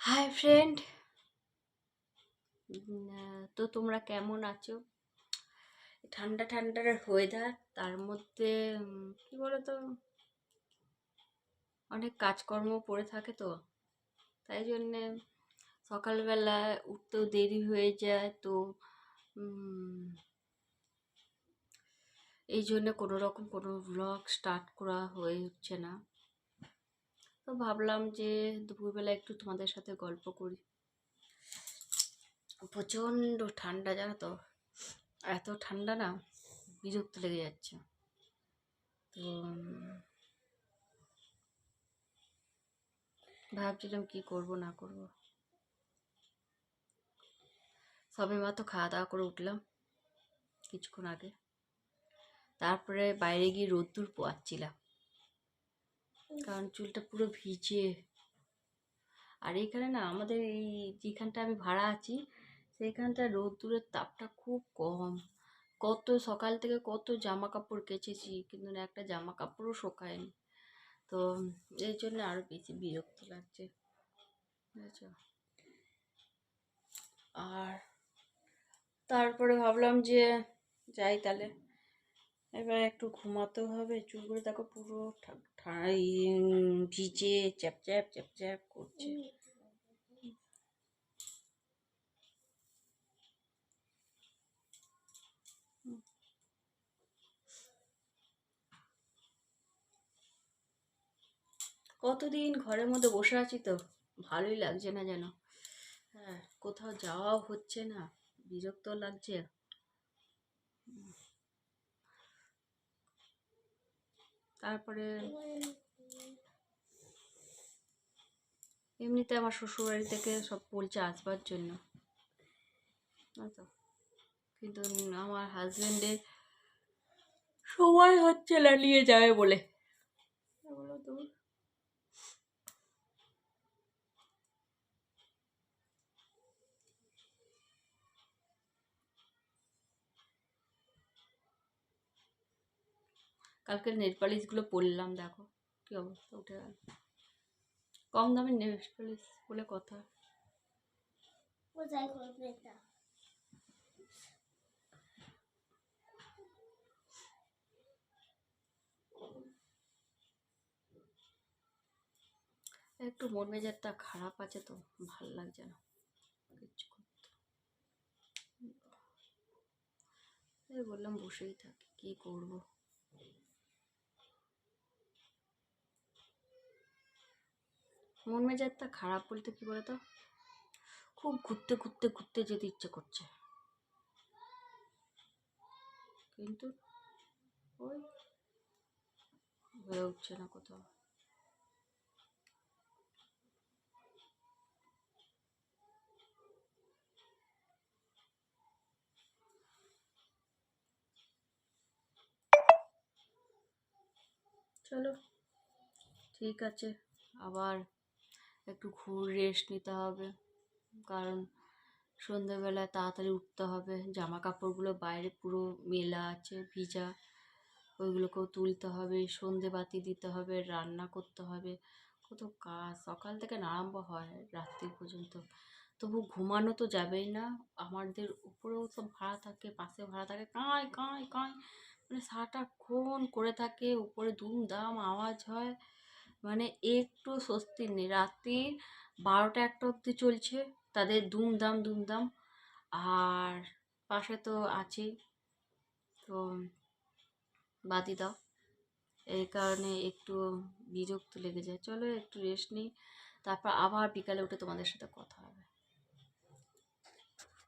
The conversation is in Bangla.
হাই ফ্রেন্ড, তো তোমরা কেমন আছো? ঠান্ডা ঠান্ডার ওয়েদার, তার মধ্যে কি বলো তো, অনেক কাজকর্ম পড়ে থাকে তো, তাই জন্যে সকালবেলা উঠতেও দেরি হয়ে যায়। তো এই জন্য কোনো রকম কোনো ব্লগ স্টার্ট করা হয়ে উঠছে না। তো ভাবলাম যে দুপুরবেলা একটু তোমাদের সাথে গল্প করি। প্রচণ্ড ঠান্ডা, জানো তো, এত ঠান্ডা না, বিরক্ত লেগে যাচ্ছে। তো ভাবছিলাম কি করব না করব। সবে মাত্র খাওয়া দাওয়া করে উঠলাম কিছুক্ষণ আগে, তারপরে বাইরে গিয়ে রোদ্দুর পোয়াচ্ছিলাম, কারণ চুলটা পুরো ভিজে। আর এখানে না, আমাদের এই যেখানটা আমি ভাড়া আছি সেইখানটা রোদ্দুরের তাপটা খুব কম। কত সকাল থেকে কত জামা কাপড় কেচেছি, কিন্তু না একটা জামা কাপড়ও শোকায়নি। তো এই জন্য আরো বেশি বিরক্ত লাগছে, বুঝেছো? আর তারপরে ভাবলাম যে যাই তাহলে, এবার একটু ঘুমাতেও হবে। চুলগুলো দেখো পুরো ভিজে চ্যাপচ্যাপ চ্যাপচ্যাপ করছে। কতদিন ঘরের মধ্যে বসে আছি, তো ভালোই লাগছে না যেন। হ্যাঁ, কোথাও যাওয়াও হচ্ছে না, বিরক্ত লাগছে। তারপরে এমনিতে আমার শ্বশুরবাড়ি থেকে সব বলছে আসবার জন্য, তো কিন্তু আমার হাজবেন্ডের সময় হচ্ছে না নিয়ে যাবে বলে। বলো তো, কালকে নেল পালিশগুলো পরলাম, দেখো কি অবস্থা, উঠে গেল। কম দামে নেল পালিশ বলে কথা। একটু মন মেজাজটা খারাপ আছে, তো ভাল লাগছে না কিচ্ছু করতে। এই বললাম বসেই থাকি, কি করব। মন মেজাজটা খারাপ বলতে কি বলতো, খুব ঘুরতে ঘুরতে ঘুরতে যেতে ইচ্ছে করছে, কিন্তু ওই হয়ে উঠছে না কোথাও। চলো ঠিক আছে, আবার একটু রেস্ট নিতে হবে, কারণ সন্ধ্যেবেলায় তাড়াতাড়ি উঠতে হবে। জামা কাপড়গুলো বাইরে পুরো মেলা আছে ভিজা, ওইগুলোকেও তুলতে হবে, সন্ধে বাতি দিতে হবে, রান্না করতে হবে, কত কাজ। সকাল থেকে আরম্ভ হয় রাত্রি পর্যন্ত, তবু ঘুমানো তো যাবেই না। আমাদের উপরেও সব ভাড়া থাকে, পাশে ভাড়া থাকে, কাঁই কাঁই কাঁই মানে সারাটাক্ষণ করে থাকে, উপরে দুমদাম আওয়াজ হয়, মানে একটু স্বস্তি নেই। রাত্রি 12টা 1টা অবধি চলছে তাদের দুমদাম দুমদাম। আর পাশে তো আছেই, তো বাদি দাও, এই কারণে একটু বিরক্ত লেগে যায়। চলো একটু রেস্ট নিই, তারপর আবার বিকালে উঠে তোমাদের সাথে কথা হবে।